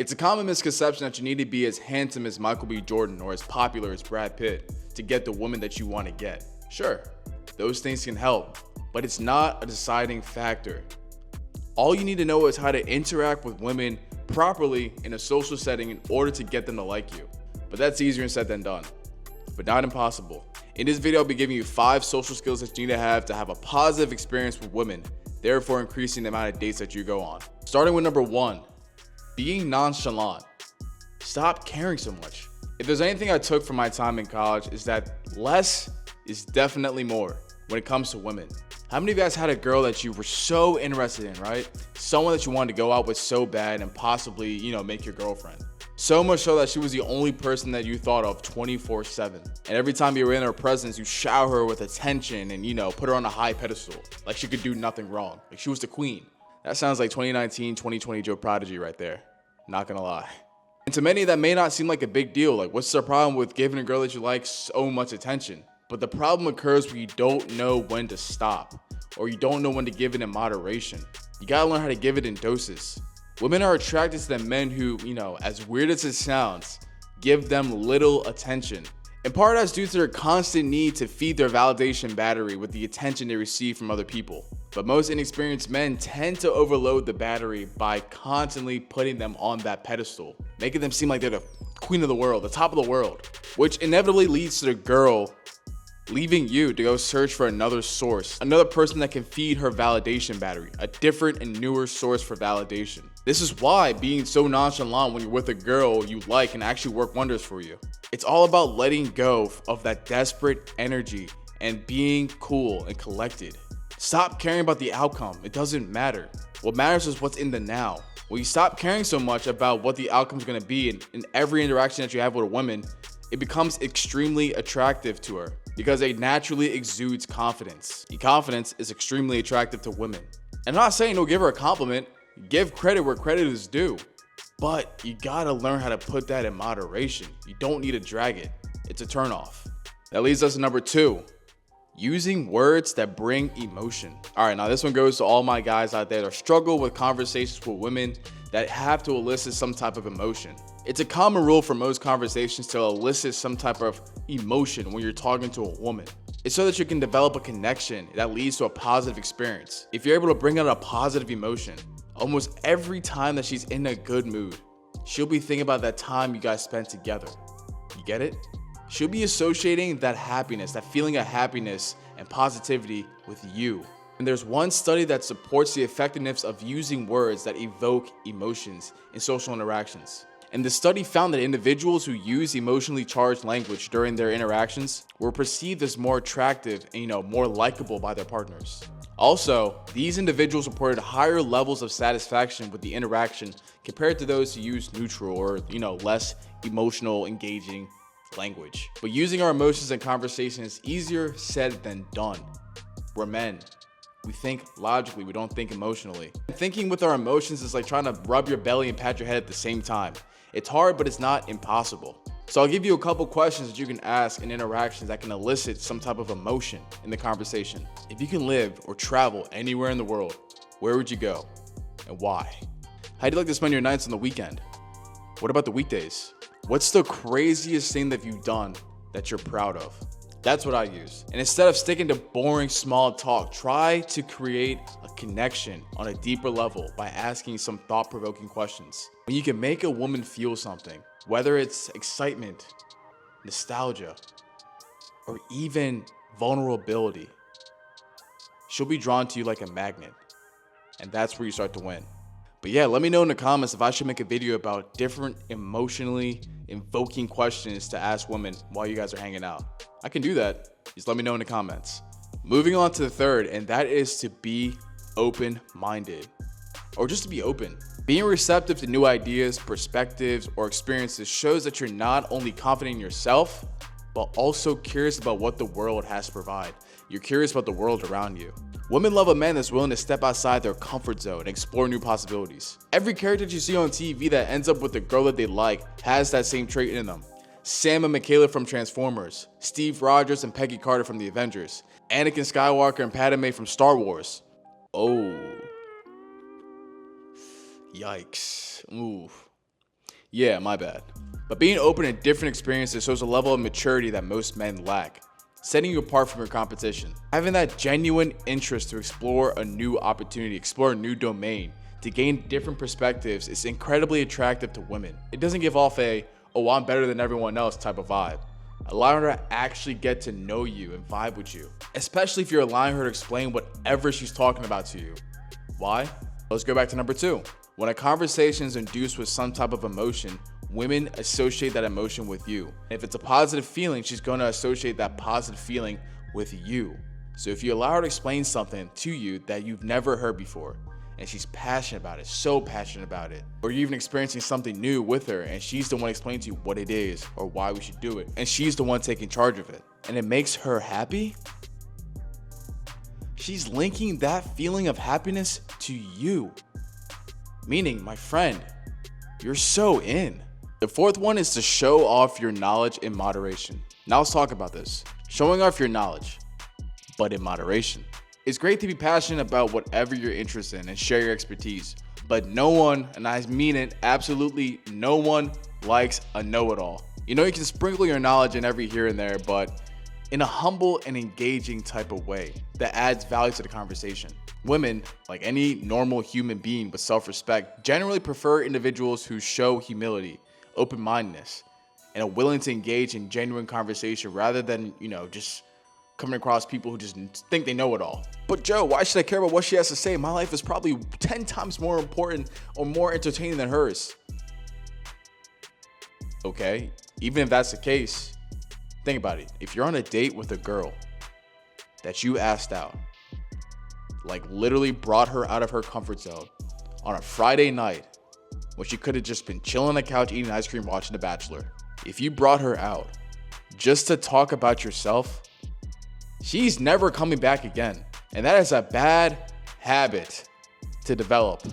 It's a common misconception that you need to be as handsome as Michael B. Jordan or as popular as Brad Pitt to get the woman that you want to get. Sure, those things can help, but it's not a deciding factor. All you need to know is how to interact with women properly in a social setting in order to get them to like you. But that's easier said than done, but not impossible. In this video, I'll be giving you 5 social skills that you need to have a positive experience with women, therefore increasing the amount of dates that you go on. Starting with number 1, being nonchalant. Stop caring so much. If there's anything I took from my time in college, is that less is definitely more when it comes to women. How many of you guys had a girl that you were so interested in, right? Someone that you wanted to go out with so bad and possibly, make your girlfriend. So much so that she was the only person that you thought of 24/7. And every time you were in her presence, you shower her with attention and, put her on a high pedestal. Like she could do nothing wrong. Like she was the queen. That sounds like 2019, 2020 Joe Prodigy right there. Not gonna lie. And to many, that may not seem like a big deal. Like, what's the problem with giving a girl that you like so much attention? But the problem occurs when you don't know when to stop, or you don't know when to give it in moderation. You gotta learn how to give it in doses. Women are attracted to the men who, as weird as it sounds, give them little attention. And part of that's due to their constant need to feed their validation battery with the attention they receive from other people. But most inexperienced men tend to overload the battery by constantly putting them on that pedestal, making them seem like they're the queen of the world, the top of the world, which inevitably leads to the girl leaving you to go search for another source, another person that can feed her validation battery, a different and newer source for validation. This is why being so nonchalant when you're with a girl you like can actually work wonders for you. It's all about letting go of that desperate energy and being cool and collected. Stop caring about the outcome. It doesn't matter. What matters is what's in the now. When you stop caring so much about what the outcome is going to be in every interaction that you have with a woman, it becomes extremely attractive to her because it naturally exudes confidence. And confidence is extremely attractive to women. And I'm not saying don't give her a compliment. Give credit where credit is due. But you gotta learn how to put that in moderation. You don't need to drag it. It's a turnoff. That leads us to number 2. Using words that bring emotion. All right, now this one goes to all my guys out there that struggle with conversations with women that have to elicit some type of emotion. It's a common rule for most conversations to elicit some type of emotion when you're talking to a woman. It's so that you can develop a connection that leads to a positive experience. If you're able to bring out a positive emotion, almost every time that she's in a good mood, she'll be thinking about that time you guys spent together. You get it? She'll be associating that happiness, that feeling of happiness and positivity with you. And there's one study that supports the effectiveness of using words that evoke emotions in social interactions. And the study found that individuals who use emotionally charged language during their interactions were perceived as more attractive and, more likable by their partners. Also, these individuals reported higher levels of satisfaction with the interaction compared to those who use neutral or, less emotional, engaging language. But using our emotions in conversation is easier said than done. We're men. We think logically, we don't think emotionally. Thinking with our emotions is like trying to rub your belly and pat your head at the same time. It's hard, but it's not impossible. So I'll give you a couple questions that you can ask in interactions that can elicit some type of emotion in the conversation. If you can live or travel anywhere in the world, where would you go and why? How do you like to spend your nights on the weekend? What about the weekdays? What's the craziest thing that you've done that you're proud of? That's what I use. And instead of sticking to boring small talk, try to create a connection on a deeper level by asking some thought-provoking questions. When you can make a woman feel something, whether it's excitement, nostalgia, or even vulnerability, she'll be drawn to you like a magnet. And that's where you start to win. But yeah, let me know in the comments if I should make a video about different emotionally invoking questions to ask women while you guys are hanging out. I can do that. Just let me know in the comments. Moving on to the third, and that is to be open-minded, or just to be open. Being receptive to new ideas, perspectives, or experiences shows that you're not only confident in yourself, but also curious about what the world has to provide. You're curious about the world around you. Women love a man that's willing to step outside their comfort zone and explore new possibilities. Every character that you see on TV that ends up with the girl that they like has that same trait in them. Sam and Michaela from Transformers, Steve Rogers and Peggy Carter from the Avengers, Anakin Skywalker and Padme from Star Wars. Oh. Yikes. Ooh. Yeah, my bad. But being open to different experiences shows a level of maturity that most men lack, setting you apart from your competition. Having that genuine interest to explore a new opportunity, explore a new domain, to gain different perspectives is incredibly attractive to women. It doesn't give off a, oh, I'm better than everyone else type of vibe. Allowing her to actually get to know you and vibe with you, especially if you're allowing her to explain whatever she's talking about to you. Why? Let's go back to number 2. When a conversation is induced with some type of emotion, women associate that emotion with you. If it's a positive feeling, she's going to associate that positive feeling with you. So if you allow her to explain something to you that you've never heard before, and she's passionate about it, so passionate about it, or you're even experiencing something new with her and she's the one explaining to you what it is or why we should do it, and she's the one taking charge of it, and it makes her happy, she's linking that feeling of happiness to you. Meaning, my friend, you're so in. The 4th one is to show off your knowledge in moderation. Now let's talk about this. Showing off your knowledge, but in moderation. It's great to be passionate about whatever you're interested in and share your expertise, but no one, and I mean it, absolutely no one likes a know-it-all. You know, you can sprinkle your knowledge in every here and there, but in a humble and engaging type of way that adds value to the conversation. Women, like any normal human being with self-respect, generally prefer individuals who show humility, open-mindedness, and are willing to engage in genuine conversation rather than, just coming across people who just think they know it all. But Joe, why should I care about what she has to say? My life is probably 10 times more important or more entertaining than hers. Okay, even if that's the case, think about it. If you're on a date with a girl that you asked out, like literally brought her out of her comfort zone on a Friday night when she could have just been chilling on the couch eating ice cream watching The Bachelor. If you brought her out just to talk about yourself, she's never coming back again. And that is a bad habit to develop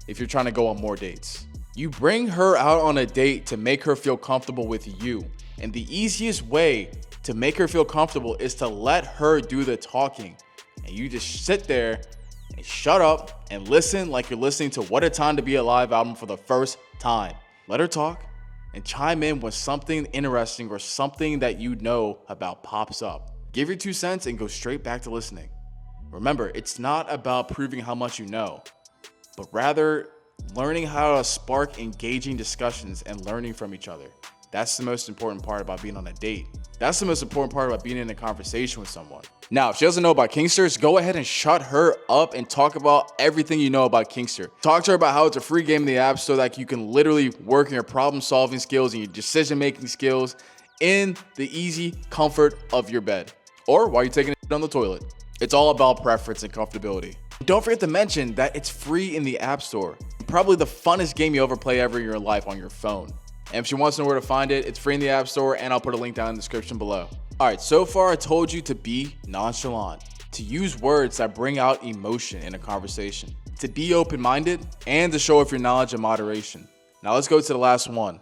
if you're trying to go on more dates. You bring her out on a date to make her feel comfortable with you. And the easiest way to make her feel comfortable is to let her do the talking. And you just sit there and shut up and listen like you're listening to What a Time to Be Alive album for the first time. Let her talk and chime in when something interesting or something that you know about pops up. Give your 2 cents and go straight back to listening. Remember, it's not about proving how much you know, but rather learning how to spark engaging discussions and learning from each other. That's the most important part about being on a date. That's the most important part about being in a conversation with someone. Now, if she doesn't know about Kinksters, go ahead and shut her up and talk about everything you know about Kinkster. Talk to her about how it's a free game in the app so that you can literally work on your problem-solving skills and your decision-making skills in the easy comfort of your bed or while you're taking a shit on the toilet. It's all about preference and comfortability. Don't forget to mention that it's free in the App Store. Probably the funnest game you ever play ever in your life on your phone. And if she wants to know where to find it, it's free in the App Store, and I'll put a link down in the description below. All right, so far I told you to be nonchalant, to use words that bring out emotion in a conversation, to be open-minded, and to show off your knowledge and moderation. Now let's go to the last one,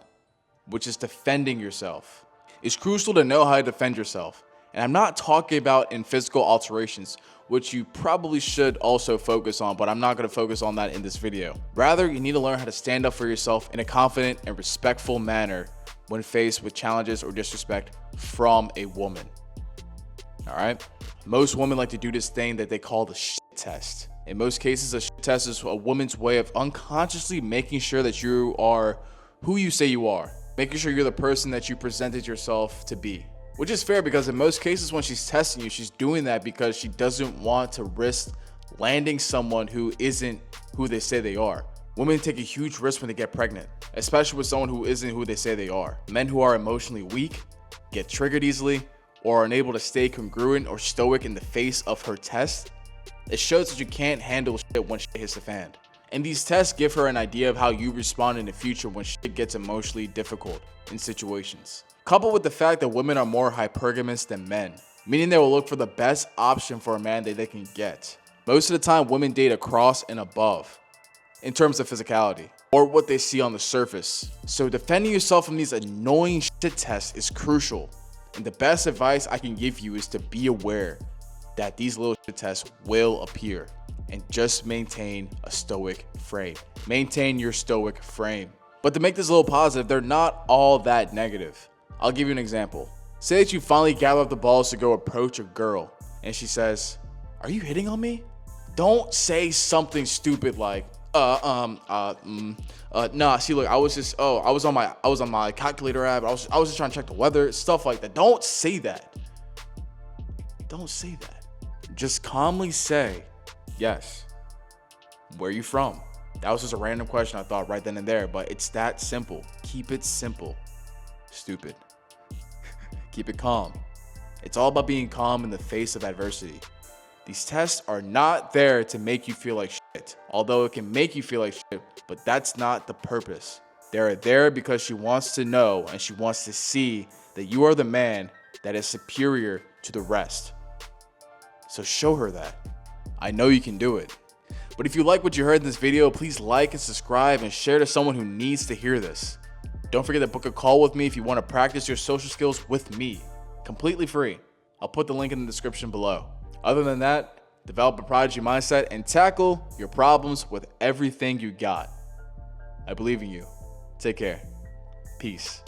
which is defending yourself. It's crucial to know how to defend yourself. And I'm not talking about in physical alterations, which you probably should also focus on, but I'm not going to focus on that in this video. Rather, you need to learn how to stand up for yourself in a confident and respectful manner when faced with challenges or disrespect from a woman. All right? Most women like to do this thing that they call the shit test. In most cases, a shit test is a woman's way of unconsciously making sure that you are who you say you are, making sure you're the person that you presented yourself to be. Which is fair because in most cases when she's testing you, she's doing that because she doesn't want to risk landing someone who isn't who they say they are. Women take a huge risk when they get pregnant, especially with someone who isn't who they say they are. Men who are emotionally weak, get triggered easily, or are unable to stay congruent or stoic in the face of her test, it shows that you can't handle shit when shit hits the fan. And these tests give her an idea of how you respond in the future when shit gets emotionally difficult in situations. Coupled with the fact that women are more hypergamous than men, meaning they will look for the best option for a man that they can get. Most of the time, women date across and above in terms of physicality or what they see on the surface. So defending yourself from these annoying shit tests is crucial. And the best advice I can give you is to be aware that these little shit tests will appear and just maintain a stoic frame. Maintain your stoic frame. But to make this a little positive, they're not all that negative. I'll give you an example. Say that you finally gather up the balls to go approach a girl, and she says, "Are you hitting on me?" Don't say something stupid like, nah, see, look, I was on my calculator app. I was just trying to check the weather, stuff like that. Don't say that. Don't say that. Just calmly say, "Yes. Where are you from?" That was just a random question I thought right then and there, but it's that simple. Keep it simple. Stupid. Keep it calm. It's all about being calm in the face of adversity. These tests are not there to make you feel like shit, although it can make you feel like shit, but that's not the purpose. They're there because she wants to know and she wants to see that you are the man that is superior to the rest. So show her that. I know you can do it. But if you like what you heard in this video, please like and subscribe and share to someone who needs to hear this. Don't forget to book a call with me if you want to practice your social skills with me. Completely free. I'll put the link in the description below. Other than that, develop a prodigy mindset and tackle your problems with everything you got. I believe in you. Take care. Peace.